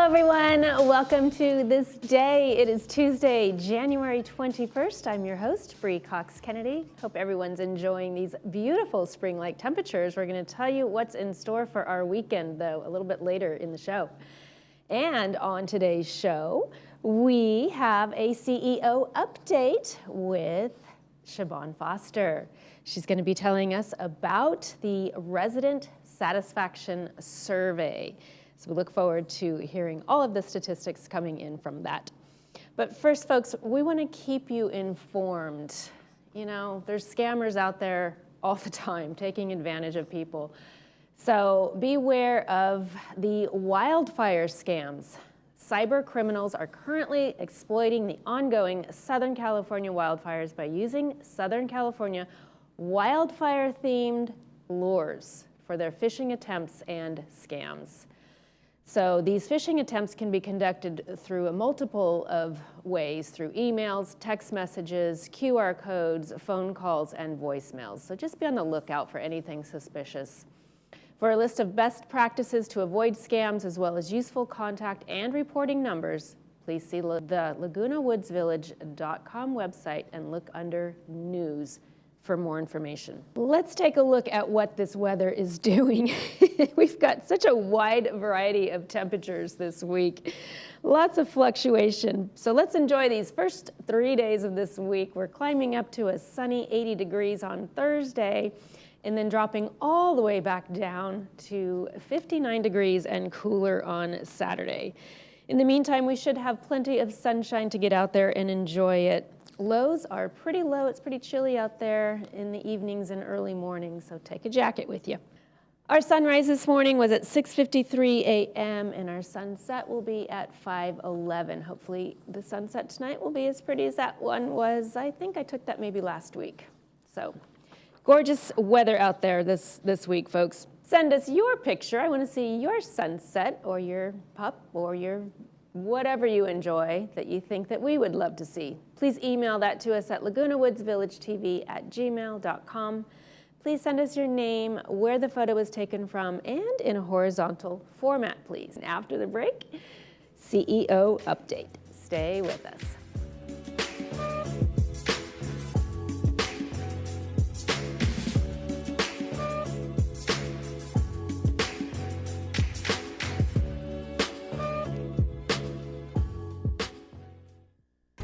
everyone. Welcome to This Day. It is Tuesday, January 21st. I'm your host, Bree Cox Kennedy. Hope everyone's enjoying these beautiful spring-like temperatures. We're going to tell you what's in store for our weekend, though, a little bit later in the show. And on today's show, we have a CEO update with Siobhan Foster. She's going to be telling us about the resident satisfaction survey. So we look forward to hearing all of the statistics coming in from that. But first, folks, we want to keep you informed. You know, there's scammers out there all the time taking advantage of people. So beware of the wildfire scams. Cyber criminals are currently exploiting the ongoing Southern California wildfires by using Southern California wildfire-themed lures for their phishing attempts and scams. So these phishing attempts can be conducted through a multiple of ways, through emails, text messages, QR codes, phone calls, and voicemails. So just be on the lookout for anything suspicious. For a list of best practices to avoid scams, as well as useful contact and reporting numbers, please see the LagunaWoodsVillage.com website and look under News for more information. Let's take a look at what this weather is doing. We've got such a wide variety of temperatures this week. Lots of fluctuation. So let's enjoy these first 3 days of this week. We're climbing up to a sunny 80 degrees on Thursday, and then dropping all the way back down to 59 degrees and cooler on Saturday. In the meantime, we should have plenty of sunshine to get out there and enjoy it. Lows are pretty low. It's pretty chilly out there in the evenings and early mornings, so take a jacket with you. Our sunrise this morning was at 6:53 a.m. and our sunset will be at 5:11. Hopefully the sunset tonight will be as pretty as that one was. I think I took that maybe last week. So gorgeous weather out there this week, folks. Send us your picture. I want to see your sunset or your pup or your whatever you enjoy that you think that we would love to see. Please email that to us at lagunawoodsvillagetv@gmail.com. Please send us your name, where the photo was taken from, and in a horizontal format, please. And after the break, CEO update. Stay with us.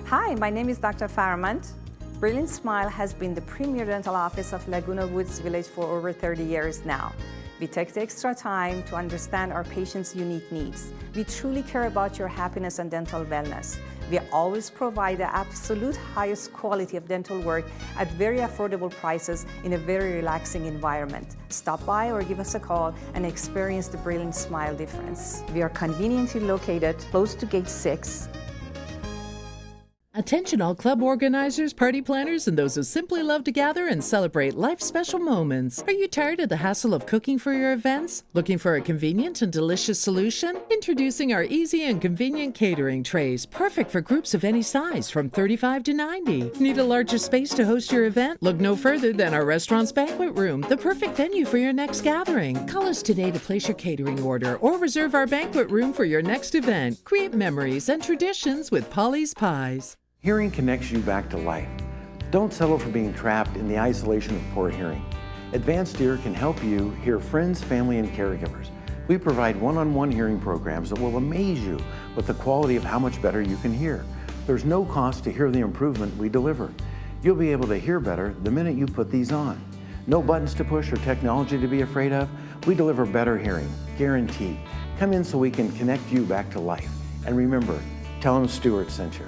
Hi, my name is Dr. Faramand. Brilliant Smile has been the premier dental office of Laguna Woods Village for over 30 years now. We take the extra time to understand our patients' unique needs. We truly care about your happiness and dental wellness. We always provide the absolute highest quality of dental work at very affordable prices in a very relaxing environment. Stop by or give us a call and experience the Brilliant Smile difference. We are conveniently located close to Gate 6. Attention all club organizers, party planners, and those who simply love to gather and celebrate life's special moments. Are you tired of the hassle of cooking for your events? Looking for a convenient and delicious solution? Introducing our easy and convenient catering trays, perfect for groups of any size from 35 to 90. Need a larger space to host your event? Look no further than our restaurant's banquet room, the perfect venue for your next gathering. Call us today to place your catering order or reserve our banquet room for your next event. Create memories and traditions with Polly's Pies. Hearing connects you back to life. Don't settle for being trapped in the isolation of poor hearing. Advanced Ear can help you hear friends, family, and caregivers. We provide one-on-one hearing programs that will amaze you with the quality of how much better you can hear. There's no cost to hear the improvement we deliver. You'll be able to hear better the minute you put these on. No buttons to push or technology to be afraid of. We deliver better hearing, guaranteed. Come in so we can connect you back to life. And remember, tell them Stuart sent you.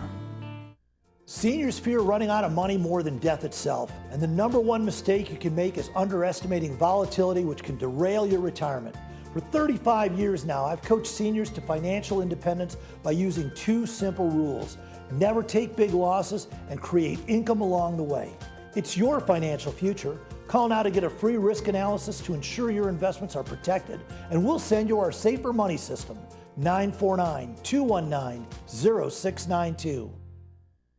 Seniors fear running out of money more than death itself, and the number one mistake you can make is underestimating volatility, which can derail your retirement. For 35 years now, I've coached seniors to financial independence by using two simple rules: never take big losses and create income along the way. It's your financial future. Call now to get a free risk analysis to ensure your investments are protected, and we'll send you our Safer Money System, 949-219-0692.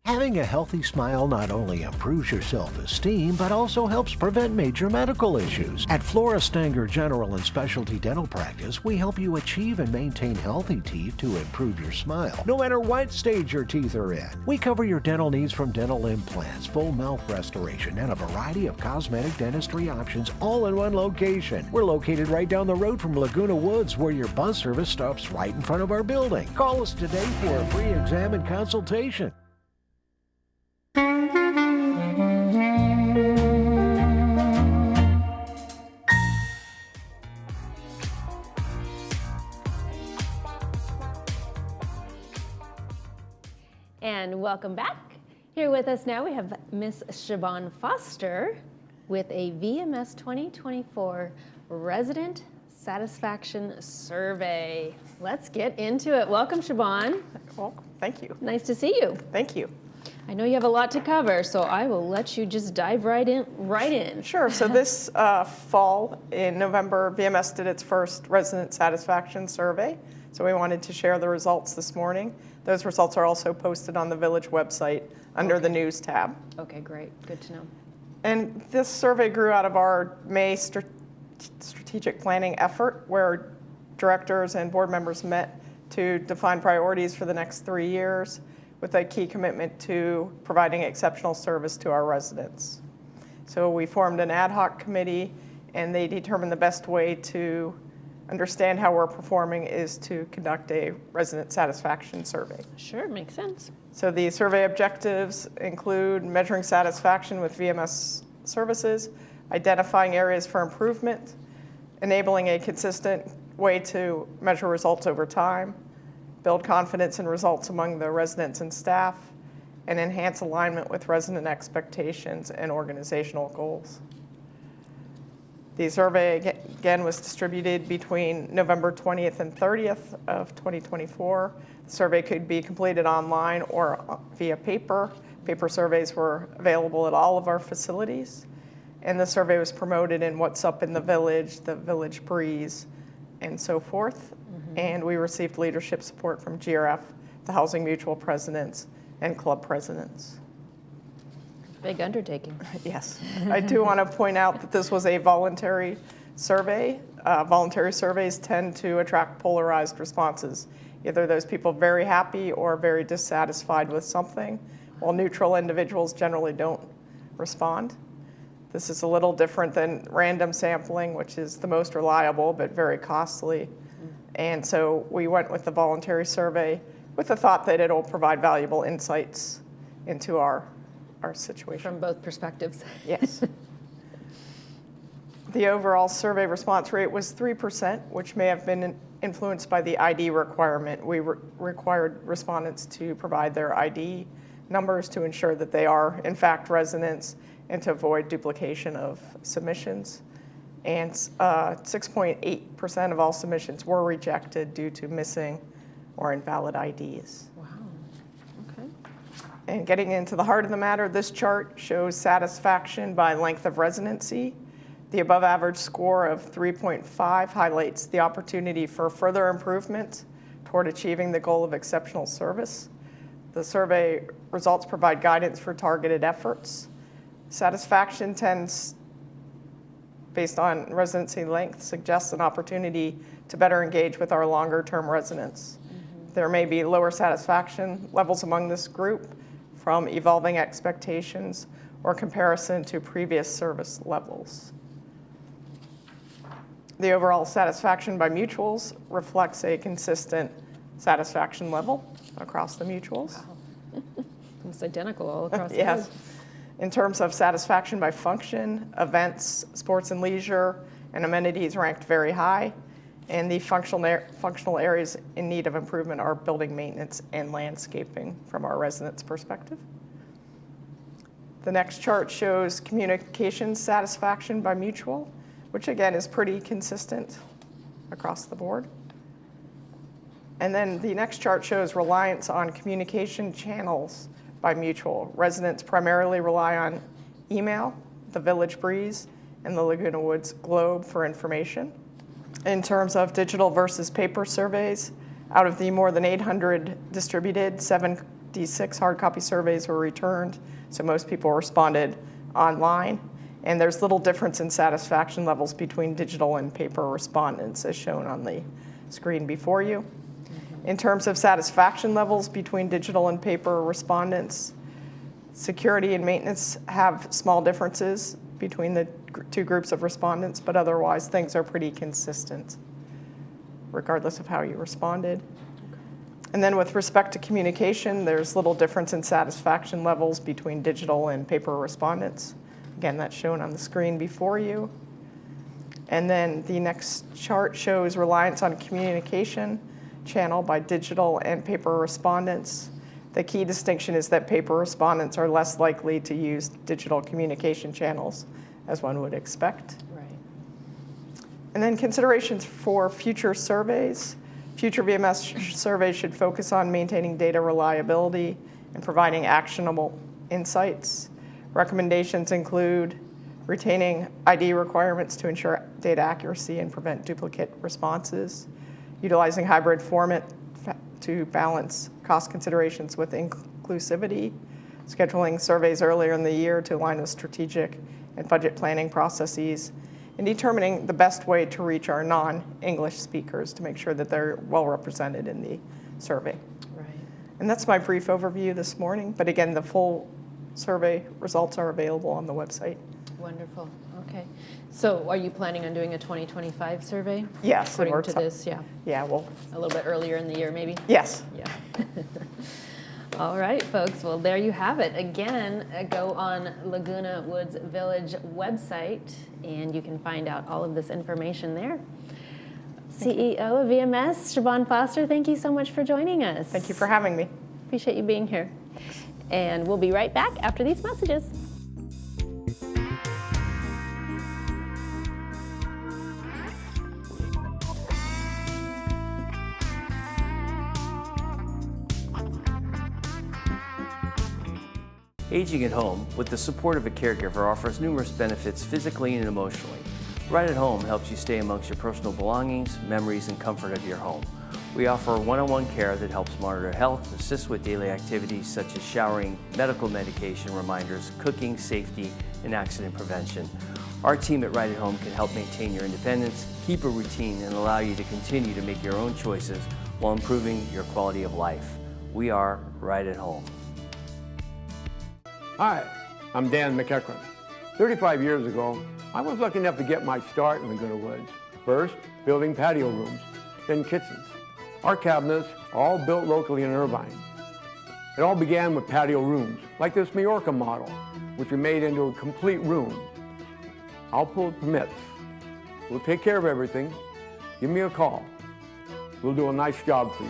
Having a healthy smile not only improves your self-esteem, but also helps prevent major medical issues. At Flora Stanger General and Specialty Dental Practice, we help you achieve and maintain healthy teeth to improve your smile, no matter what stage your teeth are in. We cover your dental needs from dental implants, full mouth restoration, and a variety of cosmetic dentistry options all in one location. We're located right down the road from Laguna Woods, where your bus service stops right in front of our building. Call us today for a free exam and consultation. And welcome back. Here with us now we have Miss Siobhan Foster with a VMS 2024 Resident Satisfaction Survey. Let's get into it. Welcome, Siobhan. Well, thank you. Nice to see you. Thank you. I know you have a lot to cover, so I will let you just dive right in. Sure. So this fall in November, VMS did its first resident satisfaction survey. So we wanted to share the results this morning. Those results are also posted on the Village website under the News tab. Okay, great. Good to know. And this survey grew out of our May strategic planning effort, where directors and board members met to define priorities for the next 3 years, with a key commitment to providing exceptional service to our residents. So we formed an ad hoc committee, and they determined the best way to understand how we're performing is to conduct a resident satisfaction survey. Sure, makes sense. So the survey objectives include measuring satisfaction with VMS services, identifying areas for improvement, enabling a consistent way to measure results over time, build confidence in results among the residents and staff, and enhance alignment with resident expectations and organizational goals. The survey, again, was distributed between November 20th and 30th of 2024. The survey could be completed online or via paper. Paper surveys were available at all of our facilities. And the survey was promoted in What's Up in the Village Breeze, and so forth. And we received leadership support from GRF, the Housing Mutual presidents, and club presidents. Big undertaking. Yes. I do want to point out that this was a voluntary survey. Voluntary surveys tend to attract polarized responses, either those people very happy or very dissatisfied with something, while neutral individuals generally don't respond. This is a little different than random sampling, which is the most reliable but very costly. And so we went with the voluntary survey with the thought that it'll provide valuable insights into our situation. From both perspectives. Yes. The overall survey response rate was 3%, which may have been influenced by the ID requirement. We required respondents to provide their ID numbers to ensure that they are, in fact, residents and to avoid duplication of submissions. And 6.8% of all submissions were rejected due to missing or invalid IDs. Wow. Okay. And getting into the heart of the matter, this chart shows satisfaction by length of residency. The above average score of 3.5 highlights the opportunity for further improvement toward achieving the goal of exceptional service. The survey results provide guidance for targeted efforts. Satisfaction tends, based on residency length, suggests an opportunity to better engage with our longer-term residents. There may be lower satisfaction levels among this group from evolving expectations or comparison to previous service levels. The overall satisfaction by mutuals reflects a consistent satisfaction level across the mutuals. Wow. Almost identical all across the Yes. board. In terms of satisfaction by function, events, sports and leisure, and amenities ranked very high. And the functional areas in need of improvement are building maintenance and landscaping from our residents' perspective. The next chart shows communication satisfaction by mutual, which again is pretty consistent across the board. And then the next chart shows reliance on communication channels by mutual. Residents primarily rely on email, the Village Breeze, and the Laguna Woods Globe for information. In terms of digital versus paper surveys, out of the more than 800 distributed, 7 D6 hard copy surveys were returned, so most people responded online. And there's little difference in satisfaction levels between digital and paper respondents, as shown on the screen before you. In terms of satisfaction levels between digital and paper respondents, security and maintenance have small differences between the two groups of respondents, but otherwise things are pretty consistent, regardless of how you responded. And then with respect to communication, there's little difference in satisfaction levels between digital and paper respondents. Again, that's shown on the screen before you. And then the next chart shows reliance on communication channel by digital and paper respondents. The key distinction is that paper respondents are less likely to use digital communication channels, as one would expect. Right. And then considerations for future surveys. Future VMS surveys should focus on maintaining data reliability and providing actionable insights. Recommendations include retaining ID requirements to ensure data accuracy and prevent duplicate responses, utilizing hybrid format to balance cost considerations with inclusivity, scheduling surveys earlier in the year to align with strategic and budget planning processes, and determining the best way to reach our non-English speakers to make sure that they're well represented in the survey. Right. And that's my brief overview this morning, but again, the full survey results are available on the website. Wonderful. Okay. So are you planning on doing a 2025 survey? Yes. According to this, yeah. Yeah, well, A little bit earlier in the year, maybe? yes. Yeah. All right, folks. Well, there you have it. Again, go on Laguna Woods Village website, and you can find out all of this information there. CEO of VMS, Siobhan Foster, thank you so much for joining us. Thank you for having me. Appreciate you being here. And we'll be right back after these messages. Aging at home with the support of a caregiver offers numerous benefits physically and emotionally. Right at Home helps you stay amongst your personal belongings, memories, and comfort of your home. We offer one-on-one care that helps monitor health, assist with daily activities such as showering, medical medication reminders, cooking, safety, and accident prevention. Our team at Right at Home can help maintain your independence, keep a routine, and allow you to continue to make your own choices while improving your quality of life. We are Right at Home. Hi, I'm Dan McEachran. 35 years ago, I was lucky enough to get my start in Laguna Woods. First, building patio rooms, then kitchens. Our cabinets are all built locally in Irvine. It all began with patio rooms, like this Majorca model, which we made into a complete room. I'll pull permits. We'll take care of everything. Give me a call. We'll do a nice job for you.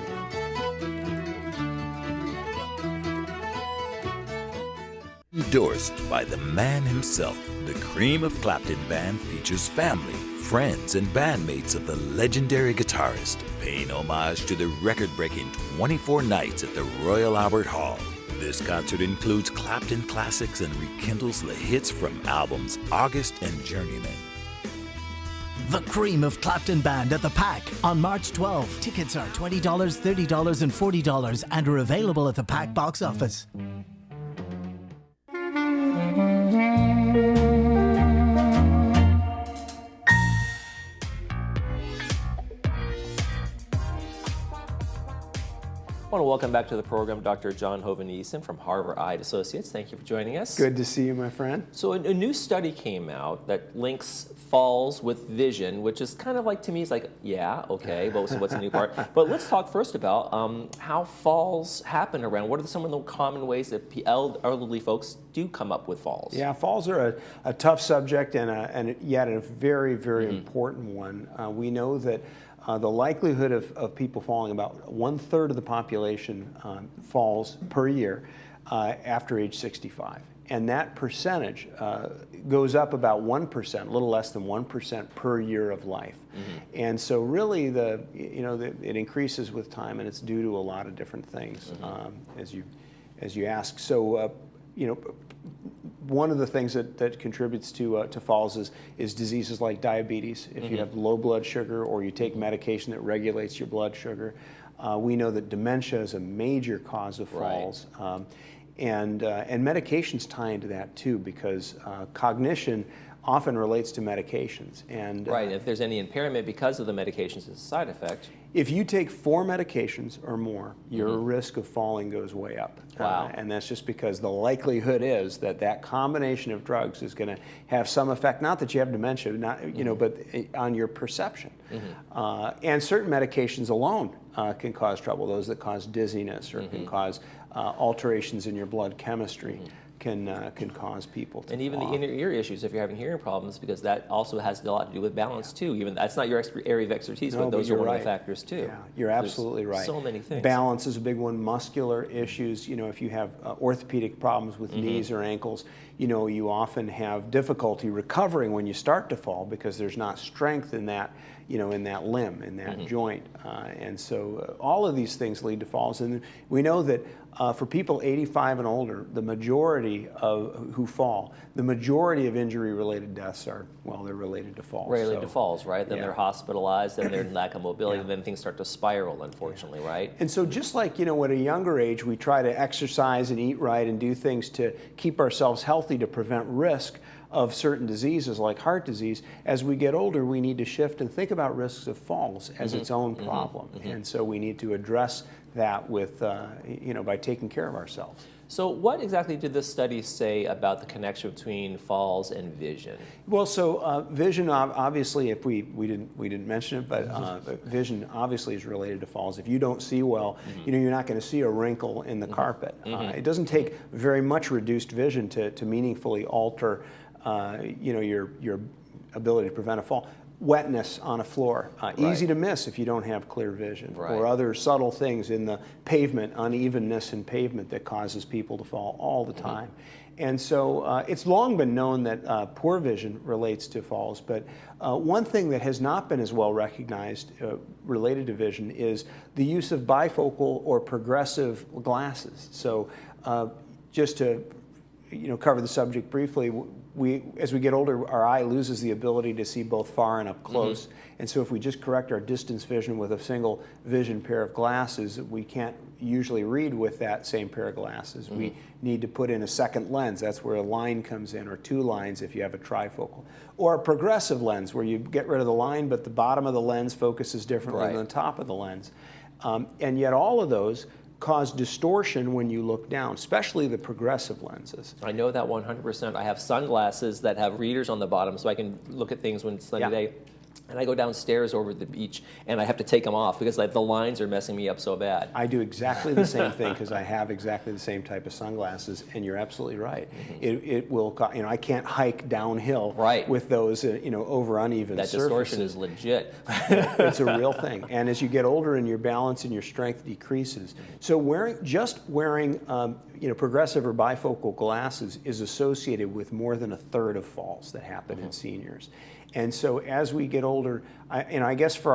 Endorsed by the man himself, the Cream of Clapton Band features family, friends, and bandmates of the legendary guitarist, paying homage to the record-breaking 24 nights at the Royal Albert Hall. This concert includes Clapton classics and rekindles the hits from albums August and Journeyman. The Cream of Clapton Band at the Pack on March 12. Tickets are $20, $30, and $40 and are available at the Pack box office. I want to welcome back to the program Dr. John Hoveniesen from Harvard Eye Associates. Thank you for joining us. Good to see you, my friend. So a new study came out that links falls with vision, which is kind of like, to me, it's like, yeah, okay, but so what's the new part? But let's talk first about how falls happen around. What are some of the common ways that elderly folks do come up with falls? Yeah, falls are a tough subject and yet a very, very important one. We know that the likelihood of people falling, about 1/3 of the population falls per year after age 65. And that percentage goes up about 1%, a little less than 1% per year of life. And so really it increases with time, and it's due to a lot of different things, as you ask. So one of the things that contributes to falls is diseases like diabetes. If you have low blood sugar or you take medication that regulates your blood sugar, We know that dementia is a major cause of falls. And medications tie into that too, because cognition often relates to medications. And if there's any impairment because of the medications as a side effect. If you take 4 medications or more, your risk of falling goes way up. Wow. And that's just because the likelihood is that that combination of drugs is going to have some effect, not that you have dementia, not, but on your perception. And certain medications alone can cause trouble. Those that cause dizziness or can cause alterations in your blood chemistry. Can cause people to and even fall. the inner ear issues if you're having hearing problems, because that also has a lot to do with balance too. Even that's not your area of expertise, but those are one of the factors too. Yeah, you're absolutely right. So many things. Balance is a big one. Muscular issues. If you have orthopedic problems with knees or ankles, you often have difficulty recovering when you start to fall because there's not strength in that. In that limb, in that joint. And so all of these things lead to falls. And we know that for people 85 and older, the majority of who fall, the majority of injury-related deaths are, they're related to falls. Related to falls, right? Then they're hospitalized, then they're in lack of mobility, and then things start to spiral, unfortunately, right? And so just like, at a younger age, we try to exercise and eat right and do things to keep ourselves healthy to prevent risk of certain diseases like heart disease. As we get older, we need to shift and think about risks of falls as its own problem. And so we need to address that with, by taking care of ourselves. So what exactly did this study say about the connection between falls and vision? Well, so vision, obviously, if we didn't mention it, but vision obviously is related to falls. If you don't see well, you're not going to see a wrinkle in the carpet. It doesn't take very much reduced vision to meaningfully alter your ability to prevent a fall. Wetness on a floor, easy to miss if you don't have clear vision, or other subtle things in the pavement, unevenness in pavement that causes people to fall all the time. And so it's long been known that poor vision relates to falls, but one thing that has not been as well recognized related to vision is the use of bifocal or progressive glasses. So just to cover the subject briefly, as we get older, our eye loses the ability to see both far and up close. And so if we just correct our distance vision with a single vision pair of glasses, we can't usually read with that same pair of glasses. We need to put in a second lens. That's where a line comes in, or 2 lines if you have a trifocal. Or a progressive lens where you get rid of the line, but the bottom of the lens focuses differently than the top of the lens. And yet all of those cause distortion when you look down, especially the progressive lenses. I know that 100%. I have sunglasses that have readers on the bottom so I can look at things when it's sunny day. And I go downstairs over the beach and I have to take them off because the lines are messing me up so bad. I do exactly the same thing because I have exactly the same type of sunglasses, and you're absolutely right. It will, I can't hike downhill with those, over uneven surfaces. That distortion is legit. It's a real thing. And as you get older and your balance and your strength decreases. So wearing progressive or bifocal glasses is associated with more than 1/3 of falls that happen in seniors. And so as we get older, I guess for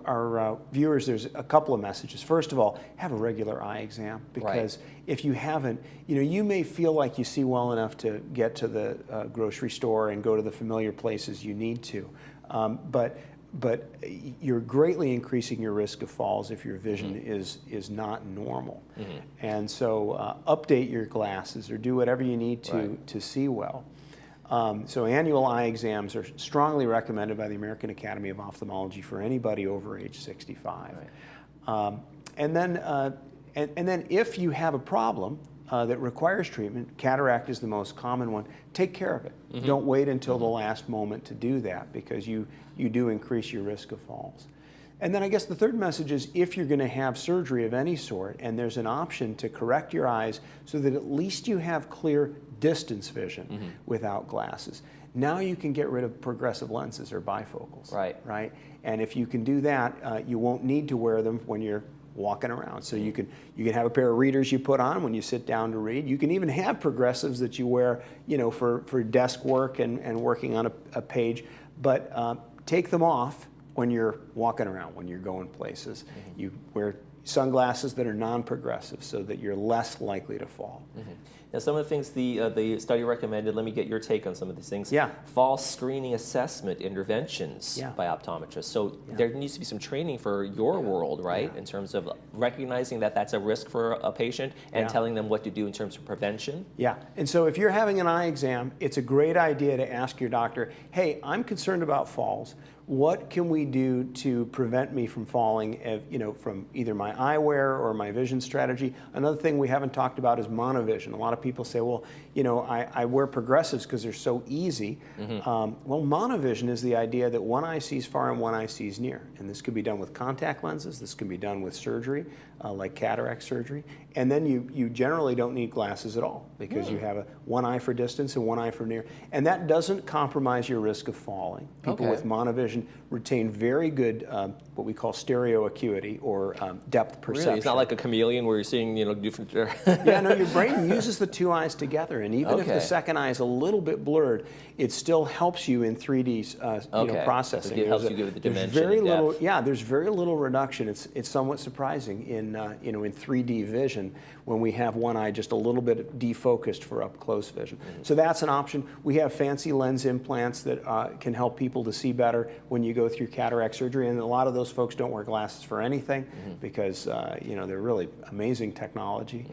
our viewers, there's a couple of messages. First of all, have a regular eye exam, because if you haven't, you may feel like you see well enough to get to the grocery store and go to the familiar places you need to. But you're greatly increasing your risk of falls if your vision is not normal. And so update your glasses or do whatever you need to see well. So annual eye exams are strongly recommended by the American Academy of Ophthalmology for anybody over age 65. And then if you have a problem that requires treatment, cataract is the most common one, take care of it. Don't wait until the last moment to do that, because you do increase your risk of falls. And then I guess the third message is, if you're going to have surgery of any sort and there's an option to correct your eyes so that at least you have clear distance vision without glasses, now you can get rid of progressive lenses or bifocals. Right? And if you can do that, you won't need to wear them when you're walking around. So you can have a pair of readers you put on when you sit down to read. You can even have progressives that you wear, for desk work and working on a page. But take them off when you're walking around, when you're going places. You wear sunglasses that are non-progressive so that you're less likely to fall. Now, some of the things the study recommended, let me get your take on some of these things. Yeah. Fall screening assessment interventions by optometrists. So there needs to be some training for your world, right, in terms of recognizing that that's a risk for a patient and telling them what to do in terms of prevention. Yeah, and so if you're having an eye exam, it's a great idea to ask your doctor, hey, I'm concerned about falls. What can we do to prevent me from falling, from either my eyewear or my vision strategy? Another thing we haven't talked about is monovision. A lot of people say, well, I wear progressives because they're so easy. Well, monovision is the idea that one eye sees far and one eye sees near. And this could be done with contact lenses. This can be done with surgery, like cataract surgery. And then you generally don't need glasses at all because you have one eye for distance and one eye for near. And that doesn't compromise your risk of falling. People with monovision retain very good what we call stereo acuity or depth perception. Really? It's not like a chameleon where you're seeing different. Yeah, no, your brain uses the two eyes together, and even if the second eye is a little bit blurred, it still helps you in 3D processing. It helps you give it the dimension. There's very little reduction. It's somewhat surprising in 3D vision when we have one eye just a little bit defocused for up close vision. So that's an option. We have fancy lens implants that can help people to see better when you go through cataract surgery, and a lot of those folks don't wear glasses for anything because they're really amazing technology.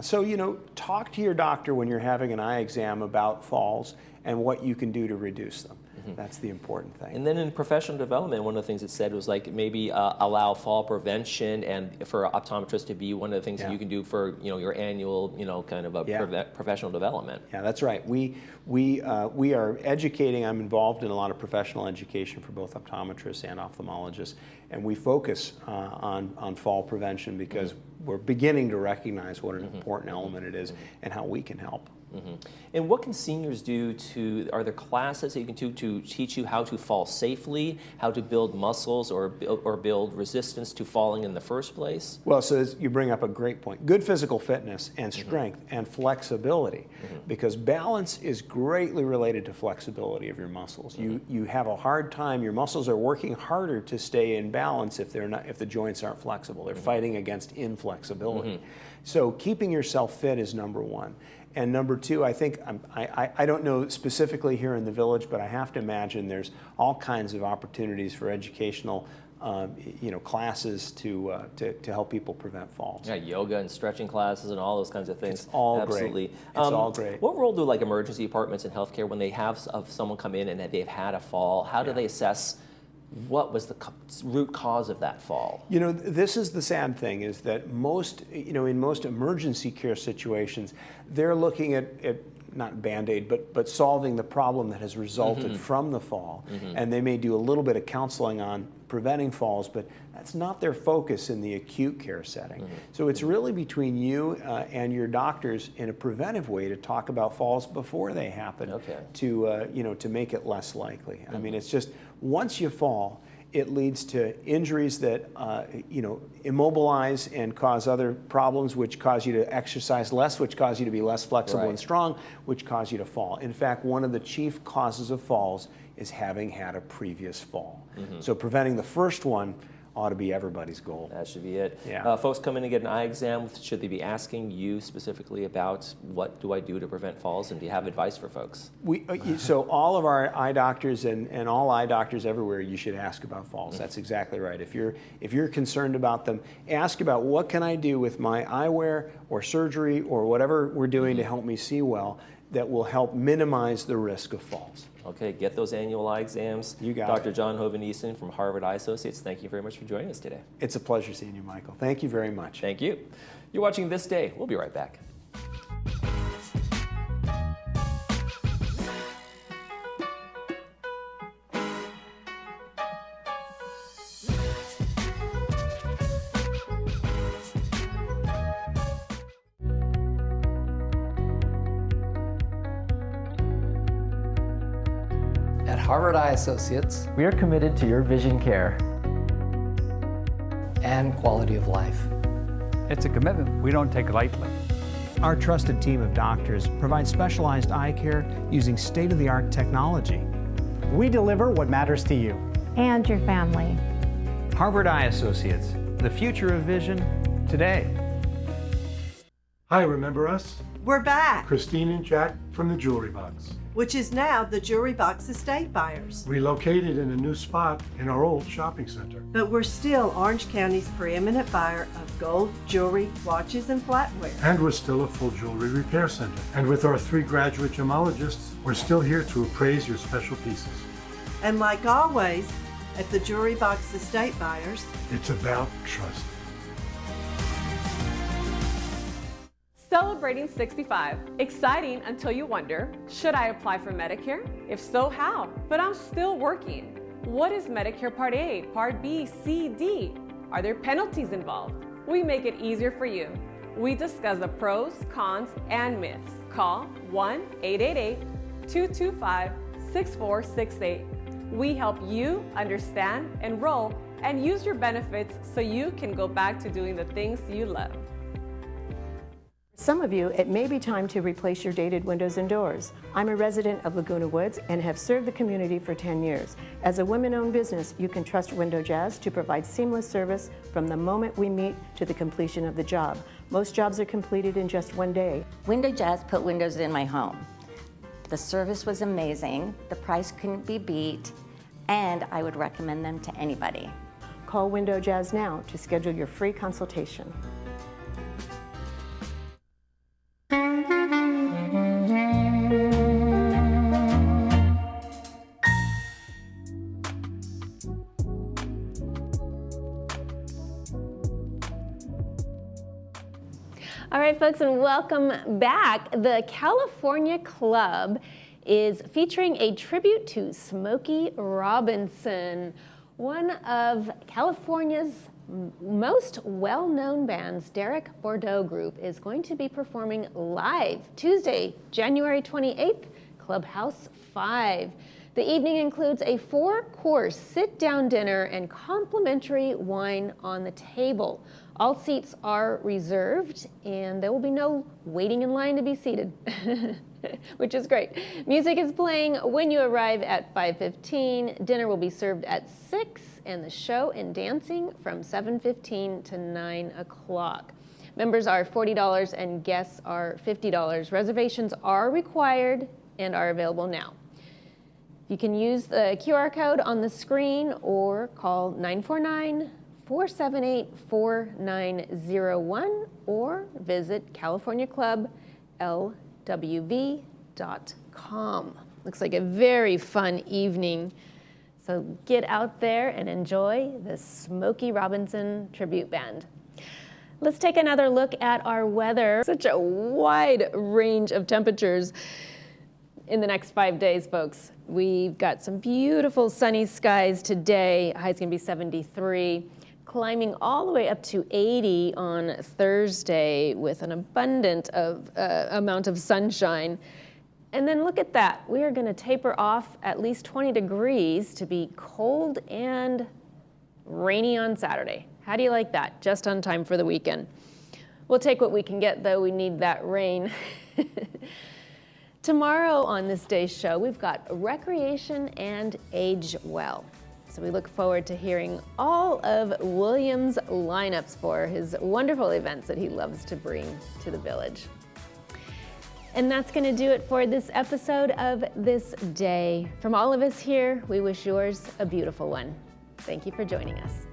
So talk to your doctor when you're having an eye exam about falls and what you can do to reduce them. That's the important thing. And then in professional development, one of the things it said was like maybe allow fall prevention, and for optometrists to be one of the things that you can do for your annual kind of a professional development. Yeah, that's right. We are educating. I'm involved in a lot of professional education for both optometrists and ophthalmologists, and we focus on fall prevention because we're beginning to recognize what an important element it is and how we can help. And what can seniors do are there classes that you can do to teach you how to fall safely, how to build muscles or build resistance to falling in the first place? Well, so you bring up a great point. Good physical fitness and strength and flexibility, because balance is greatly related to flexibility of your muscles. You have a hard time, your muscles are working harder to stay in balance if the joints aren't flexible. They're fighting against inflexibility. So keeping yourself fit is number one. And number two, I think, I don't know specifically here in the village, but I have to imagine there's all kinds of opportunities for educational classes to help people prevent falls. Yeah, yoga and stretching classes and all those kinds of things. It's all Absolutely. great. It's all great. What role do emergency departments in healthcare when they have someone come in and they've had a fall? How do they assess what was the root cause of that fall? This is the sad thing, is that in most emergency care situations, they're looking at not Band-Aid, but solving the problem that has resulted from the fall. And they may do a little bit of counseling on preventing falls, but that's not their focus in the acute care setting. So it's really between you and your doctors in a preventive way to talk about falls before they happen to make it less likely. I mean, it's just once you fall, it leads to injuries that immobilize and cause other problems, which cause you to exercise less, which cause you to be less flexible and strong, which cause you to fall. In fact, one of the chief causes of falls is having had a previous fall. So preventing the first one ought to be everybody's goal. That should be it. Yeah. Folks come in and get an eye exam. Should they be asking you specifically about what do I do to prevent falls, and do you have advice for folks? So all of our eye doctors and all eye doctors everywhere, you should ask about falls. That's exactly right. If you're concerned about them, ask about what can I do with my eyewear or surgery or whatever we're doing to help me see well that will help minimize the risk of falls. Okay, get those annual eye exams. You got Dr. it. John Hoveniesen from Harvard Eye Associates, thank you very much for joining us today. It's a pleasure seeing you, Michael. Thank you very much. Thank you. You're watching This Day. We'll be right back. At Harvard Eye Associates, we are committed to your vision care and quality of life. It's a commitment we don't take lightly. Our trusted team of doctors provides specialized eye care using state-of-the-art technology. We deliver what matters to you and your family. Harvard Eye Associates, the future of vision today. Hi, remember us? We're back, Christine and Jack from the Jewelry Box, which is now the Jewelry Box Estate Buyers. relocated in a new spot in our old shopping center. But we're still Orange County's preeminent buyer of gold, jewelry, watches, and flatware. And we're still a full jewelry repair center. And with our 3 graduate gemologists, we're still here to appraise your special pieces. And like always, at the Jewelry Box Estate Buyers, It's about trust. Celebrating 65. Exciting until you wonder, should I apply for Medicare? If so, how? But I'm still working. What is Medicare Part A, Part B, C, D? Are there penalties involved? We make it easier for you. We discuss the pros, cons, and myths. Call 1-888-225-6468. We help you understand, enroll, and use your benefits so you can go back to doing the things you love. Some of you, it may be time to replace your dated windows and doors. I'm a resident of Laguna Woods and have served the community for 10 years. As a women-owned business, you can trust Window Jazz to provide seamless service from the moment we meet to the completion of the job. Most jobs are completed in just 1 day. Window Jazz put windows in my home. The service was amazing, the price couldn't be beat, and I would recommend them to anybody. Call Window Jazz now to schedule your free consultation. All right, folks, and welcome back. The California Club is featuring a tribute to Smokey Robinson, one of California's most well-known bands. Derek Bordeaux Group is going to be performing live Tuesday, January 28th, Clubhouse 5. The evening includes a 4-course sit-down dinner and complimentary wine on the table. All seats are reserved, and there will be no waiting in line to be seated, which is great. Music is playing when you arrive at 5:15. Dinner will be served at 6, and the show and dancing from 7:15 to 9 o'clock. Members are $40 and guests are $50. Reservations are required and are available now. You can use the QR code on the screen or call 949-478-4901 or visit CaliforniaClubLWV.com. Looks like a very fun evening. So get out there and enjoy the Smokey Robinson Tribute Band. Let's take another look at our weather. Such a wide range of temperatures in the next 5 days, folks. We've got some beautiful sunny skies today. High's gonna be 73, climbing all the way up to 80 on Thursday with an abundant amount of sunshine. And then look at that. We are gonna taper off at least 20 degrees to be cold and rainy on Saturday. How do you like that? Just on time for the weekend. We'll take what we can get, though. We need that rain. Tomorrow on this day's show, we've got recreation and age well. So we look forward to hearing all of William's lineups for his wonderful events that he loves to bring to the village. And that's going to do it for this episode of This Day. From all of us here, we wish yours a beautiful one. Thank you for joining us.